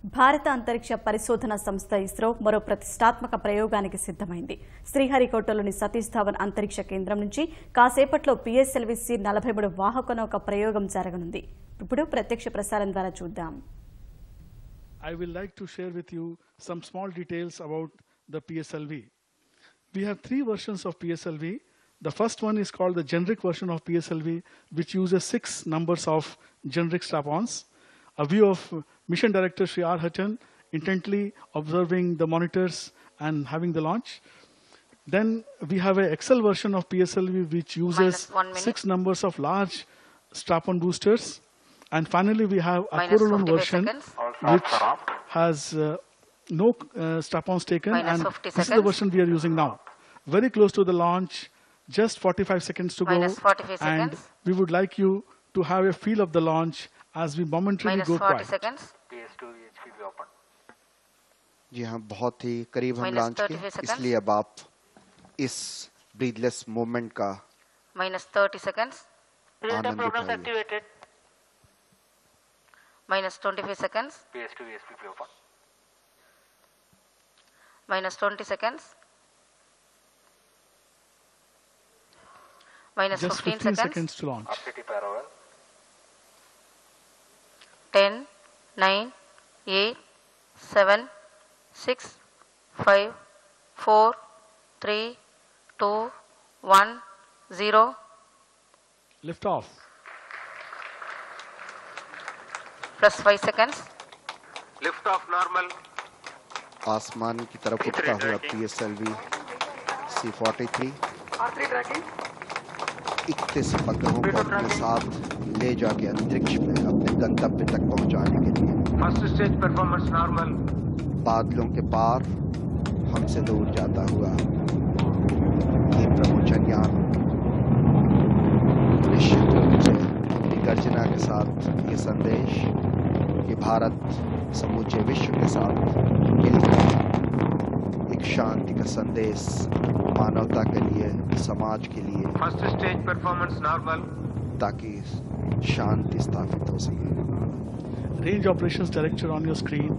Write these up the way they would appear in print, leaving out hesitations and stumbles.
భారత అంతరిక్ష పరిశోధన సంస్థ ఇస్రో మరో ప్రతిష్టాత్మక ప్రయోగానికి సిద్ధమైంది. శ్రీహరికోటలోని సతీష్ ధావన్ అంతరిక్ష కేంద్రం నుంచి కాసేపట్లో PSLV-C 43 వాహక నౌక ప్రయోగం జరగనుంది. ఇప్పుడు ప్రత్యక్ష ప్రసారం ద్వారా చూద్దాం. I will like to share with you some small details about the PSLV. We have three versions of PSLV. The first one is called the generic version of PSLV, which uses 6 numbers of generic strap-ons. A view of Mission Director Sri R. Hutton intently observing the monitors and having the launch. Then we have an XL version of PSLV, which uses 6 numbers of large strap-on boosters. And finally, we have a Corolon version, which has no strap-ons taken, and this is the version we are using now. Very close to the launch, just 45 seconds to go, and we would like you to have a feel of the launch as we momentarily go quiet. जी हाँ, बहुत ही करीब हम launch के, इसलिए अब आप इस breathless movement का -30 seconds. आनंद उठाइए. -25 seconds. -20 seconds. Just 15 seconds to launch. 10, 9, 8, 7, 6, 5, 4, 3, 2, 1, 0. Lift off. Plus 5 seconds. Lift off normal. आसमान की तरफ उठता हुआ PSLV C-43 31 उपग्रहों को अपने साथ ले जाके अंतरिक्ष में अपने गंतव्य तक पहुंचाने के लिए First stage performance normal. बादलों के पार हमसे दूर जाता हुआ ये प्रमोचनयान निश्चित रूप से गर्जना के साथ ये संदेश कि भारत समूचे विश्व के साथ मिलकर एक शांति का संदेश मानवता के लिए, समाज के लिए, First stage performance normal. ताकि शांति स्थापित हो सके. Range Operations Director on your screen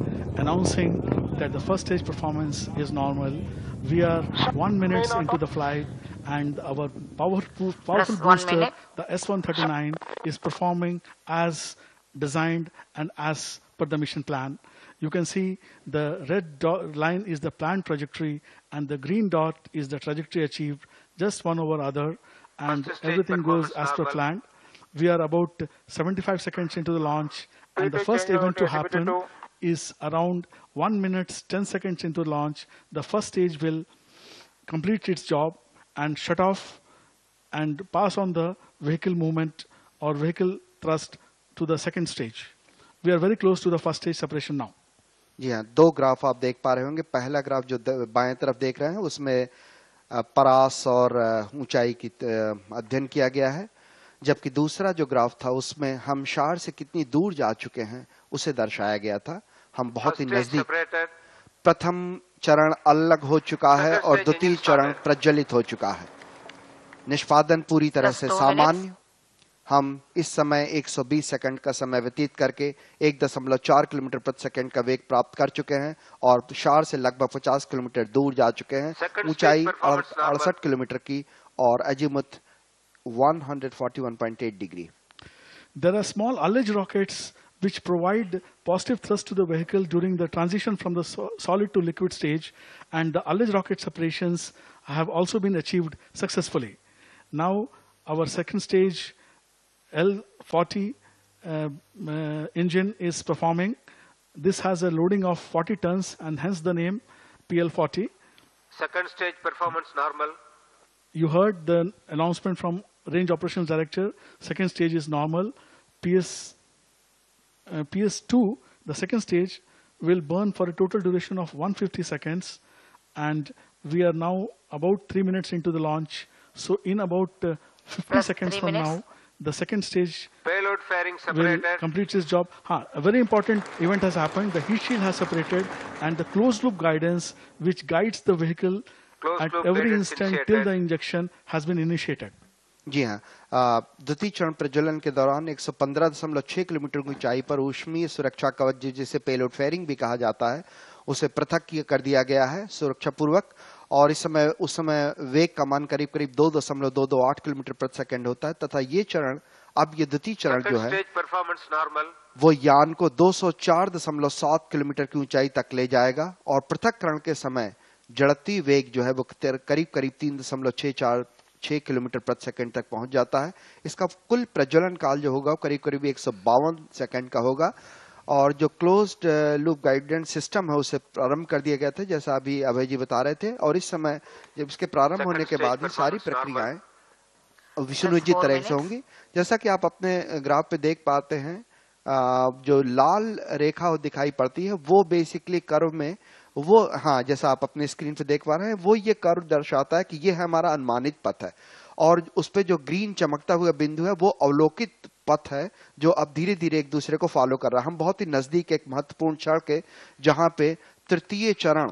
announcing that the first stage performance is normal. We are 1 minute into the flight, and our powerful booster, the S-139, is performing as designed and as per the mission plan. You can see the red line is the planned trajectory, and the green dot is the trajectory achieved, just one over other, and everything goes as per planned. We are about 75 seconds into the launch, and the first event to happen is around 1 minute 10 seconds into launch. The first stage will complete its job and shut off and pass on the vehicle movement or vehicle thrust to the second stage. We are very close to the first stage separation now. जी हाँ, 2 graph आप देख पा रहे होंगे. पहला graph जो बाएं तरफ देख रहे हैं उसमें परास और ऊंचाई की अध्ययन किया गया है, जबकि दूसरा जो ग्राफ था उसमें हम शार से कितनी दूर जा चुके हैं उसे दर्शाया गया था. हम बहुत ही नजदीक. प्रथम चरण अलग हो चुका है और द्वितीय चरण प्रज्वलित हो चुका है. निष्पादन पूरी तरह से सामान्य. हम इस समय 120 सेकंड का समय व्यतीत करके 1.4 किलोमीटर प्रति सेकंड का वेग प्राप्त कर चुके हैं और शार से लगभग 50 किलोमीटर दूर जा चुके हैं. ऊंचाई 68 किलोमीटर की और azimuth 141.8 degree. There are small ullage rockets which provide positive thrust to the vehicle during the transition from the solid to liquid stage, and the ullage rocket separations have also been achieved successfully. Now our second stage L40 engine is performing. This has a loading of 40 tons and hence the name PL40. Second stage performance normal. You heard the announcement from Range Operations Director. Second stage is normal. PS2, the second stage, will burn for a total duration of 150 seconds. And we are now about 3 minutes into the launch. So in about 50 seconds from now, the second stage Payload fairing will separated. complete its job. A very important event has happened. The heat shield has separated, and the closed loop guidance, which guides the vehicle at every instant till the injection, has been initiated. जी हाँ, द्वितीय चरण प्रज्वलन के दौरान 115.6 kilometre की ऊंचाई पर ऊष्मीय सुरक्षा कवच, जिसे पेलोड फेयरिंग भी कहा जाता है, उसे पृथक कर दिया गया है सुरक्षा पूर्वक। और उस समय वेग का मान करीब करीब 2.228 किलोमीटर प्रति सेकंड होता है, तथा ये चरण, अब ये द्वितीय चरण जो है वो यान को 204.7 किलोमीटर की ऊंचाई तक ले जाएगा, और पृथक्करण के समय जड़ती वेग जो है वो करीब करीब 3.646 किलोमीटर प्रति सेकंड तक पहुंच जाता है। इसका कुल प्रज्वलन काल जो होगा करीब करीब 152 सेकंड का होगा। और जो क्लोज्ड लूप गाइडेंस सिस्टम है उसे प्रारंभ कर दिया गया था, जैसा अभी अभय जी बता रहे थे। और इस समय जब इसके प्रारंभ होने के बाद ये सारी प्रक्रियाएं विसुनियोजित तरह से होंगी। जैसा कि आप अपने ग्राफ पे देख पाते हैं, जो लाल रेखा दिखाई पड़ती है वो बेसिकली कर्व में वो, हाँ, जैसा आप अपने स्क्रीन पे देख पा रहे हैं, वो ये कर्व दर्शाता है कि ये हमारा अनुमानित पथ है, और उस पे जो ग्रीन चमकता हुआ बिंदु है वो अवलोकित पथ है, जो अब धीरे धीरे एक दूसरे को फॉलो कर रहा है। हम बहुत ही नजदीक एक महत्वपूर्ण क्षण के, जहां पे तृतीय चरण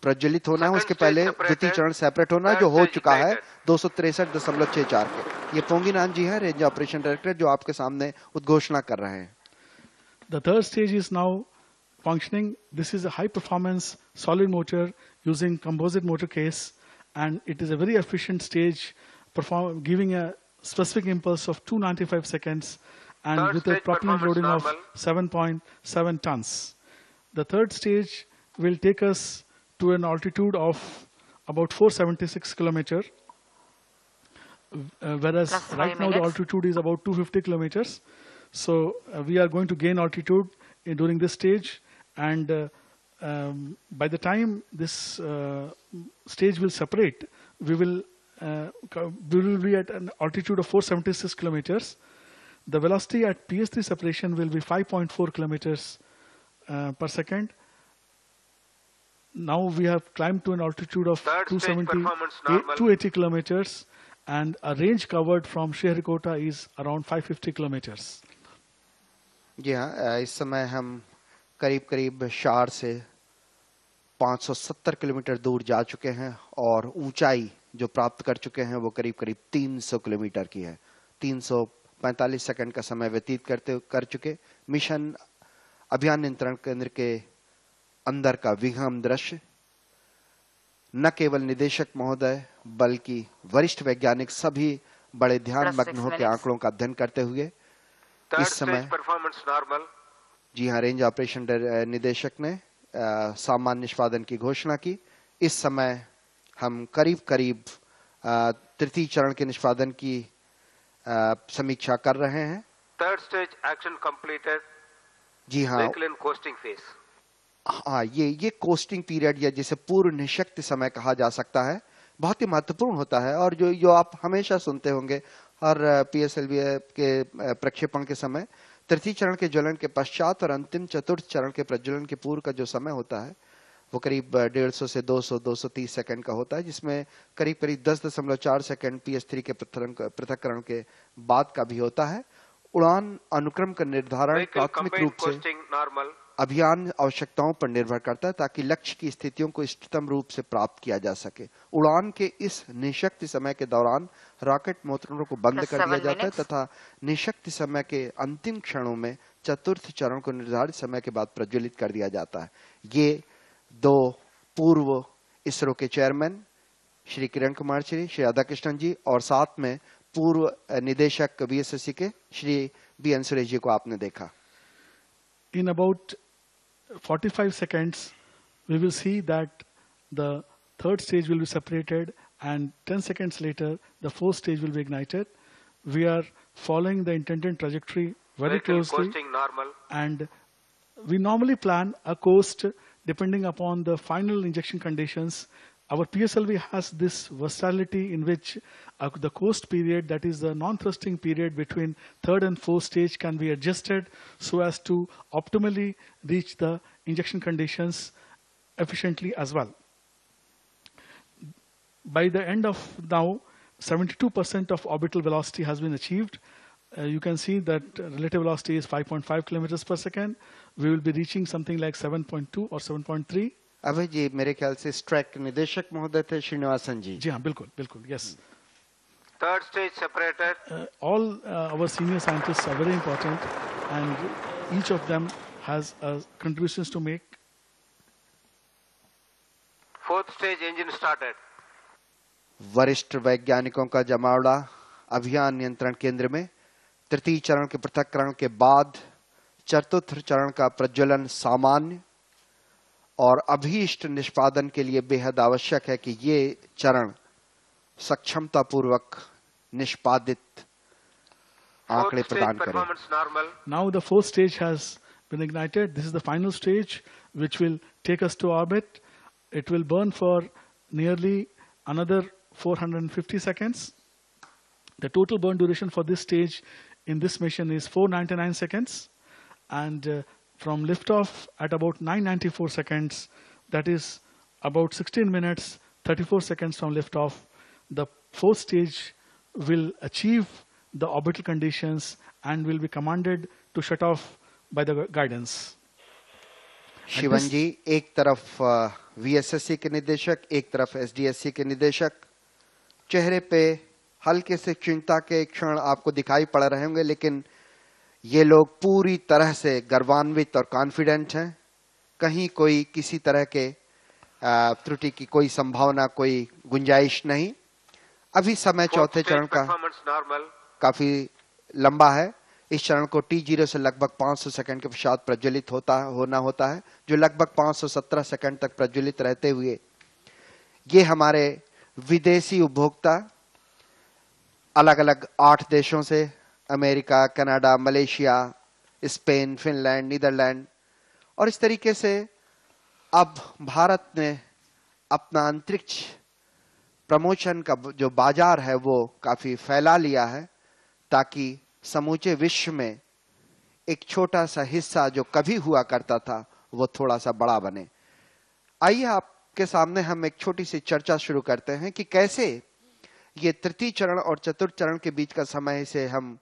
प्रज्वलित होना है, उसके पहले द्वितीय चरण सेपरेट होना है, जो हो चुका है 263.64 के। ये पोंगिनान जी है, रेंज ऑपरेशन डायरेक्टर, जो आपके सामने उद्घोषणा कर रहे हैं। The third stage is now functioning. This is a high performance solid motor using composite motor case, and it is a very efficient stage, giving a specific impulse of 295 seconds and with a propellant loading of 7.7 tons. The third stage will take us to an altitude of about 476 kilometers, whereas right now the altitude is about 250 kilometers. So we are going to gain altitude during this stage, and by the time this stage will separate, we will be at an altitude of 476 kilometers. The velocity at PS3 separation will be 5.4 kilometers per second. Now we have climbed to an altitude of 280 kilometers, and a range covered from Sriharikota is around 550 kilometers. जी हाँ, इस समय हम करीब करीब शार से 570 kilometre दूर जा चुके हैं, और ऊंचाई जो प्राप्त कर चुके हैं वो करीब करीब 300 किलोमीटर की है। 345 सेकंड का समय व्यतीत कर चुके। मिशन अभियान नियंत्रण केंद्र के अंदर का विहंगम दृश्य न केवल निदेशक महोदय बल्कि वरिष्ठ वैज्ञानिक सभी बड़े ध्यान मग्न होकर आंकड़ों का अध्ययन करते हुए इस समय, जी हाँ, रेंज ऑपरेशन निदेशक ने सामान्य निष्पादन की घोषणा की। इस समय हम करीब करीब तृतीय चरण के निष्पादन की समीक्षा कर रहे हैं। Third stage action completed. जी हाँ, कोस्टिंग फेज। हाँ, ये कोस्टिंग पीरियड या जिसे पूर्व निशक्ति समय कहा जा सकता है, बहुत ही महत्वपूर्ण होता है, और जो आप हमेशा सुनते होंगे हर PSLV के प्रक्षेपण के समय, तृतीय चरण के ज्वलन के पश्चात और अंतिम चतुर्थ चरण के प्रज्वलन के पूर्व का जो समय होता है वो करीब 150 से 200-230 सेकंड का होता है, जिसमें करीब करीब 10.4 सेकंड PS3 के पृथक्करण के बाद का भी होता है। उड़ान अनुक्रम का निर्धारण प्राथमिक रूप से अभियान आवश्यकताओं पर निर्भर करता है, ताकि लक्ष्य की स्थितियों को इष्टतम रूप से प्राप्त किया जा सके। उड़ान के इस निशक्ति समय के दौरान रॉकेट मोटरों को बंद कर दिया जाता है, तथा निशक्ति समय के अंतिम क्षणों में चतुर्थ चरण को निर्धारित समय के बाद प्रज्वलित कर दिया जाता है। ये दो पूर्व इसरो के चेयरमैन श्री किरण कुमार श्री राधाकृष्णन जी, और साथ में पूर्व निदेशक VSSC के श्री BN सुरेश जी को आपने देखा। In about 45 seconds, we will see that the third stage will be separated, and 10 seconds later, the fourth stage will be ignited. We are following the intended trajectory very closely, and we normally plan a coast depending upon the final injection conditions. Our PSLV has this versatility in which the coast period, that is the non-thrusting period between third and fourth stage, can be adjusted so as to optimally reach the injection conditions efficiently as well. By the end of now, 72% of orbital velocity has been achieved. You can see that relative velocity is 5.5 kilometers per second. We will be reaching something like 7.2 or 7.3. अभय जी, मेरे ख्याल से स्ट्रैक निदेशक महोदय थे श्रीनिवासन जी। जी हाँ, बिल्कुल बिल्कुल, yes. Third stage separated. All our senior scientists are very important, and each of them has contributions to make. Fourth stage engine started. वरिष्ठ वैज्ञानिकों का जमावड़ा अभियान नियंत्रण केंद्र में तृतीय चरण के पृथक्करण के बाद चतुर्थ चरण का प्रज्वलन सामान्य और अभीष्ट निष्पादन के लिए बेहद आवश्यक है कि ये चरण सक्षमतापूर्वक निष्पादित आंकड़े प्रदान करें। Performance normal. Now the fourth stage has been ignited. This is the final stage which will take us to orbit. It will burn for nearly another 450 seconds. The total burn duration for this stage in this mission is 499 seconds. And from liftoff at about 994 seconds, that is about 16 minutes, 34 seconds from liftoff, the fourth stage will achieve the orbital conditions and will be commanded to shut off by the guidance. Sivan जी, एक तरफ VSSC के निदेशक, एक तरफ SDSC के निदेशक, चेहरे पे हल्के से चिंता के क्षण आपको दिखाई पड़ रहे होंगे, लेकिन ये लोग पूरी तरह से गर्वान्वित और कॉन्फिडेंट हैं। कहीं कोई किसी तरह के त्रुटि की कोई संभावना, कोई गुंजाइश नहीं। अभी समय चौथे चरण का काफी लंबा है। इस चरण को T0 से लगभग 500 सेकंड के पश्चात प्रज्वलित होता है, जो लगभग 517 सेकंड तक प्रज्वलित रहते हुए ये हमारे विदेशी उपभोक्ता अलग अलग 8 देशों से, America, Canada, Malaysia, Spain, Finland, Netherlands, और इस तरीके से अब भारत ने अपना अंतरिक्ष प्रमोशन का जो बाजार है वो काफी फैला लिया है, ताकि समूचे विश्व में एक छोटा सा हिस्सा जो कभी हुआ करता था वो थोड़ा सा बड़ा बने। आइए आपके सामने हम एक छोटी सी चर्चा शुरू करते हैं कि कैसे ये तृतीय चरण और चतुर्थ चरण के बीच का समय से हम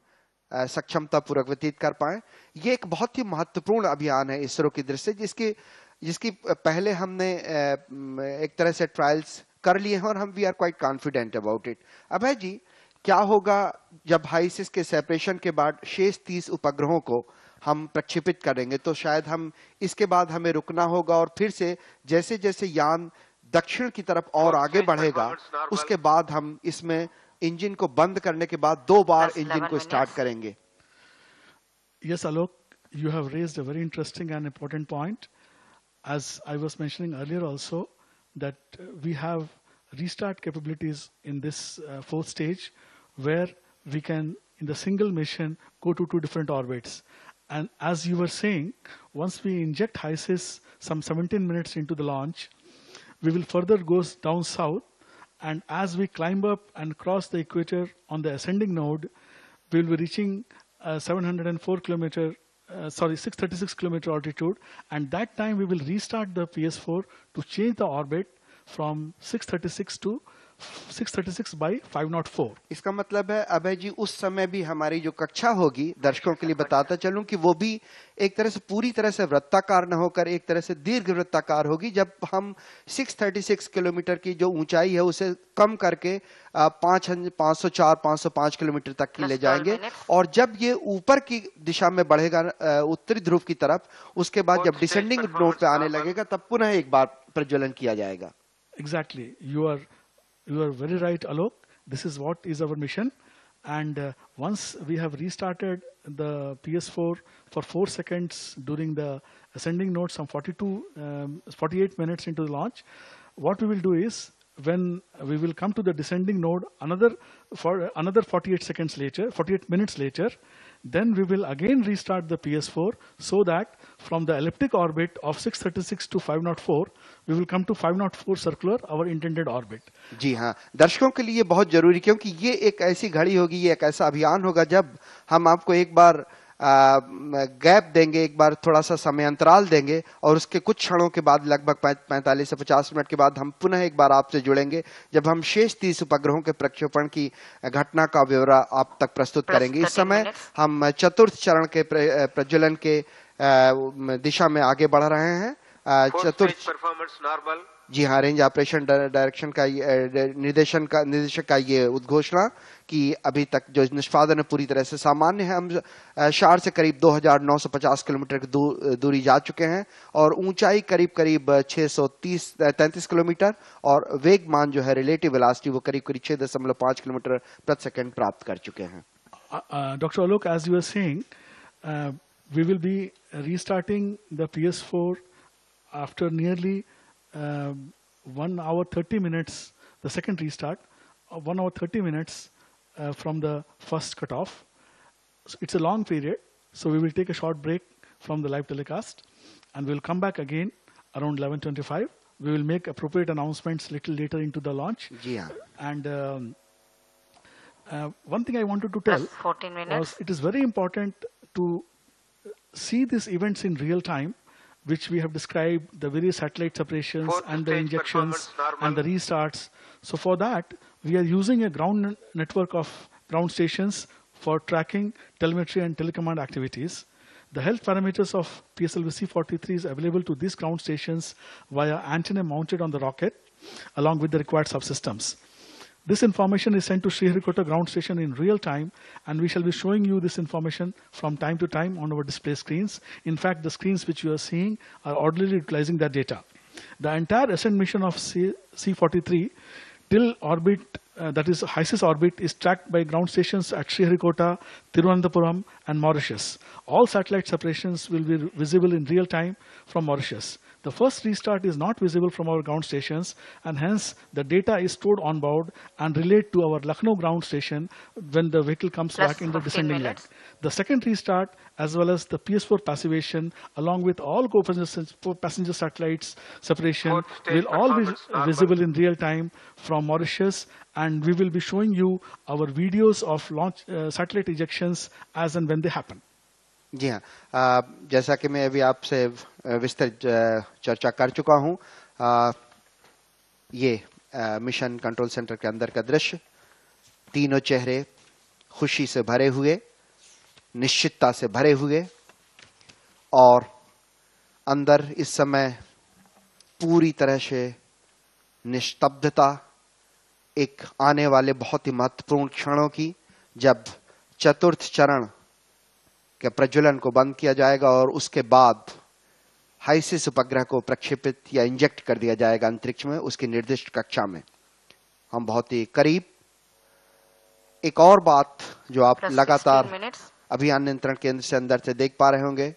सक्षमता पूर्वक व्यतीत कर पाए। ये एक बहुत ही महत्वपूर्ण अभियान है इसरो की दृष्टि से, जिसकी पहले हमने एक तरह से ट्रायल्स कर लिए हैं और हम we are quite confident about it. Abhay ji, क्या होगा जब हाइसिस के सेपरेशन के बाद शेष 30 उपग्रहों को हम प्रक्षेपित करेंगे? तो शायद हम इसके बाद हमें रुकना होगा और फिर से जैसे जैसे यान दक्षिण की तरफ और आगे बढ़ेगा, उसके बाद हम इसमें इंजन को बंद करने के बाद 2 बार इंजन को स्टार्ट करेंगे। Yes, Alok, you have raised a very interesting and important point. As I was mentioning earlier also, that we have restart capabilities in this fourth stage, where we can, in the single mission, go to 2 different orbits. And as you were saying, once we inject HISIS some 17 minutes into the launch, we will further go down south, and as we climb up and cross the equator on the ascending node, we will be reaching 636 kilometer altitude, and that time we will restart the PS4 to change the orbit from 636 to 636 by 504। इसका मतलब है अभय जी, उस समय भी हमारी जो कक्षा होगी, दर्शकों के लिए बताता चलूं कि वो भी एक तरह से पूरी तरह से वृत्ताकार न होकर एक तरह से दीर्घ वृत्ताकार होगी, जब हम 636 किलोमीटर की जो ऊंचाई है उसे कम करके 505 किलोमीटर तक की ले जाएंगे। और जब ये ऊपर की दिशा में बढ़ेगा उत्तरी ध्रुव की तरफ, उसके बाद जब डिसेंडिंग नोड पे आने लगेगा तब पुनः एक बार प्रज्वलन किया जाएगा। Exactly, you are very right, Alok. This is what is our mission, and once we have restarted the PS4 for 4 seconds during the ascending node, some 48 minutes into the launch, what we will do is, when we will come to the descending node another 48 minutes later, then we will again restart the PS4, so that from the elliptic orbit of 636 to 504, we will come to 504 circular, our intended orbit. जी हाँ, दर्शकों के लिए बहुत जरूरी, क्योंकि ये एक ऐसी घड़ी होगी, ये एक ऐसा अभियान होगा जब हम आपको एक बार गैप देंगे, एक बार थोड़ा सा समय अंतराल देंगे, और उसके कुछ क्षणों के बाद लगभग 45 से 50 मिनट के बाद हम पुनः एक बार आपसे जुड़ेंगे, जब हम शेष 30 उपग्रहों के प्रक्षेपण की घटना का ब्यौरा आप तक प्रस्तुत करेंगे। इस समय हम चतुर्थ चरण के प्रज्वलन के दिशा में आगे बढ़ रहे हैं। Fourth चतुर्थ stage performance normal. जी हाँ, रेंज ऑपरेशन डायरेक्शन का निदेशक का ये उद्घोषणा कि अभी तक जो निष्पादन है पूरी तरह से सामान्य है। हम शहर से करीब 2950 किलोमीटर की दूरी जा चुके हैं और ऊंचाई करीब करीब 633 किलोमीटर और वेगमान जो है रिलेटिव वेलोसिटी वो करीब करीब 6.5 किलोमीटर प्रति सेकंड प्राप्त कर चुके हैं। Dr. Alok, as you were saying, we will be restarting the PS4 after nearly 1 hour 30 minutes, the second restart, 1 hour 30 minutes from the first cutoff. So it's a long period, so we will take a short break from the live telecast and we'll come back again around 11:25. We will make appropriate announcements little later into the launch. जी हाँ, And one thing I wanted to tell Plus 14 minutes. was it is very important to see these events in real time, which we have described, the various satellite separations Fourth and the stage injections performance normal. and the restarts. So for that, we are using a ground network of ground stations for tracking telemetry and telecommand activities. The health parameters of PSLV-C43 is available to these ground stations via antenna mounted on the rocket, along with the required subsystems. This information is sent to Sriharikota ground station in real time, and we shall be showing you this information from time to time on our display screens. In fact, the screens which you are seeing are orderly utilizing that data. The entire ascent mission of C43 till orbit, that is HISIS orbit, is tracked by ground stations at Sriharikota, Thiruvananthapuram, and Mauritius. All satellite separations will be visible in real time from Mauritius. The first restart is not visible from our ground stations, and hence the data is stored on board and relayed to our Lucknow ground station when the vehicle comes Plus back in the 15 descending leg. minutes. The second restart, as well as the PS4 passivation, along with all passenger satellites separation, Fourth stage will all be performance normal. visible in real time from Mauritius, and we will be showing you our videos of launch satellite ejections as and when they happen. जी हाँ, जैसा कि मैं अभी आपसे विस्तृत चर्चा कर चुका हूँ, ये मिशन कंट्रोल सेंटर के अंदर का दृश्य, तीनों चेहरे खुशी से भरे हुए, निश्चितता से भरे हुए और अंदर इस समय पूरी तरह से निस्तब्धता, एक आने वाले बहुत ही महत्वपूर्ण क्षणों की जब चतुर्थ चरण के प्रज्वलन को बंद किया जाएगा और उसके बाद हाइसिस उपग्रह को प्रक्षेपित या इंजेक्ट कर दिया जाएगा अंतरिक्ष में उसकी निर्दिष्ट कक्षा में। हम बहुत ही करीब। एक और बात जो आप Plus लगातार 16 minutes. अभियान नियंत्रण केंद्र से अंदर से देख पा रहे होंगे,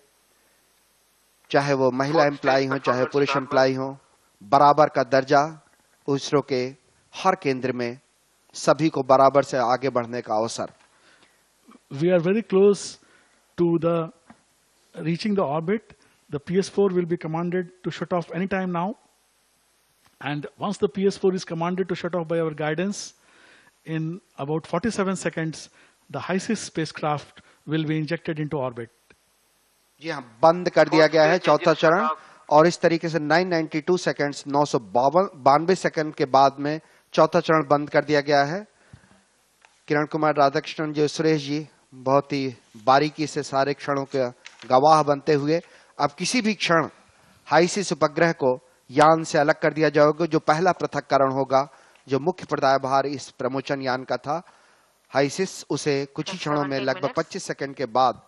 चाहे वो महिला एम्प्लाई हो चाहे पुरुष एम्प्लाई हो, बराबर का दर्जा इसरो के हर केंद्र में सभी को बराबर से आगे बढ़ने का अवसर। We are very close to the reaching the orbit. The PS4 will be commanded to shut off anytime now. And once the PS4 is commanded to shut off by our guidance, in about 47 seconds, the HISIS spacecraft will be injected into orbit. जी हाँ, बंद कर दिया गया है चौथा चरण और इस तरीके से 992 सेकंड्स 992 सेकंड के बाद में चौथा चरण बंद कर दिया गया है। किरण कुमार राधाकृष्णन जी, सुरेश जी बहुत ही बारीकी से सारे क्षणों के गवाह बनते हुए अब किसी भी क्षण हाइसिस उपग्रह को यान से अलग कर दिया जाएगा। जो पहला पृथक्करण होगा, जो मुख्य पर्दाभार इस प्रमोचन यान का था हाइसिस, उसे कुछ ही क्षणों में लगभग 25 सेकंड के बाद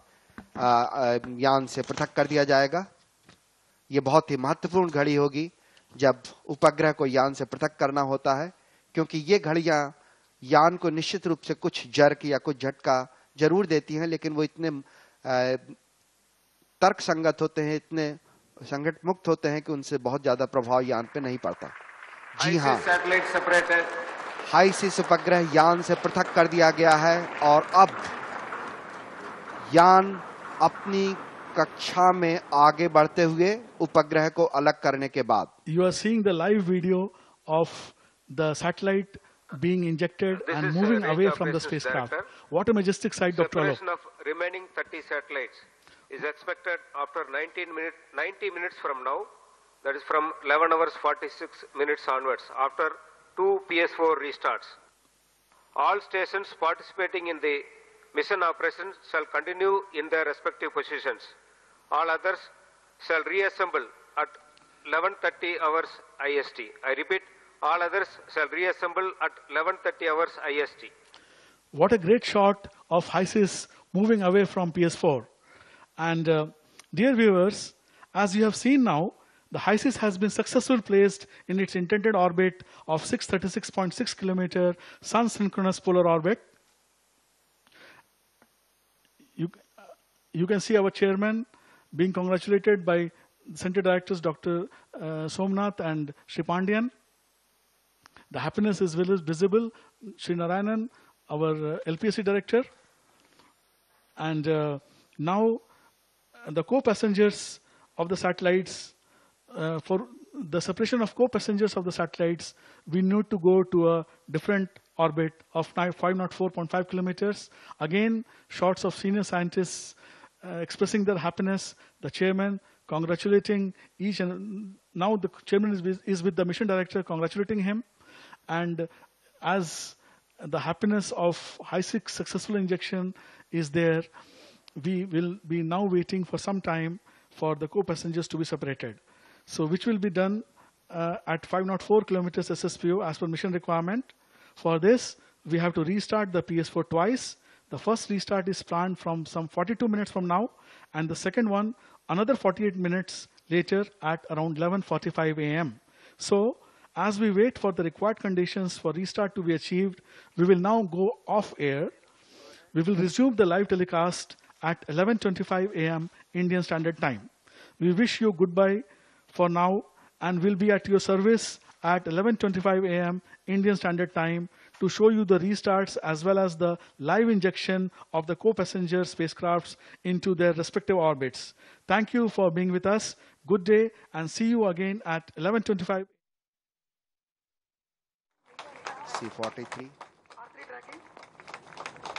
यान से पृथक कर दिया जाएगा। ये बहुत ही महत्वपूर्ण घड़ी होगी जब उपग्रह को यान से पृथक करना होता है, क्योंकि ये घड़ियां यान को निश्चित रूप से कुछ जर्क या कुछ झटका जरूर देती हैं, लेकिन वो इतने तर्क संगत होते हैं, इतने संकट मुक्त होते हैं कि उनसे बहुत ज्यादा प्रभाव यान पे नहीं पड़ता। जी हाँ, हाइसिस उपग्रह यान से पृथक कर दिया गया है और अब यान अपनी कक्षा में आगे बढ़ते हुए उपग्रह को अलग करने के बाद। You are seeing the live video of the satellite being injected and moving away from the spacecraft. What a majestic sight, Dr. Alok. Separation of remaining 30 satellites is expected after 90 minutes from now. That is from 11 hours 46 minutes onwards, after 2 PS4 restarts. All stations participating in the mission operations shall continue in their respective positions. All others shall reassemble at 11:30 hours IST. I repeat, all others shall reassemble at 11:30 hours IST. What a great shot of HYSYS moving away from PS4. And dear viewers, as you have seen now, the HYSYS has been successfully placed in its intended orbit of 636.6 kilometer sun-synchronous polar orbit. You can see our chairman being congratulated by Center Directors Dr. Somnath and Sri Pandian. The happiness is visible. Sri Narayanan, our LPSC director. And now the co-passengers of the satellites, for the separation of co-passengers of the satellites, we need to go to a different orbit of 504.5 kilometers. Again, shots of senior scientists expressing their happiness, the chairman congratulating each, and now the chairman is with the mission director congratulating him. And as the happiness of HYSYS successful injection is there, we will be now waiting for some time for the co-passengers to be separated. So which will be done at 504 kilometers SSPO as per mission requirement. For this, we have to restart the PS4 twice. The first restart is planned from some 42 minutes from now, and the second one another 48 minutes later at around 11:45 a.m. So as we wait for the required conditions for restart to be achieved, we will now go off air. We will resume the live telecast at 11:25 a.m. Indian Standard Time. We wish you goodbye for now, and will be at your service at 11:25 a.m. Indian Standard Time to show you the restarts as well as the live injection of the co-passenger spacecrafts into their respective orbits. Thank you for being with us. Good day, and see you again at 11:25. C-43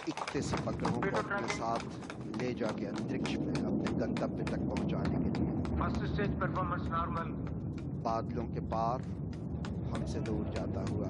31 उपग्रहों को अपने साथ ले जाके अंतरिक्ष में अपने गंतव्य तक पहुंचाने के लिए First stage performance normal. बादलों के पार हमसे दूर जाता हुआ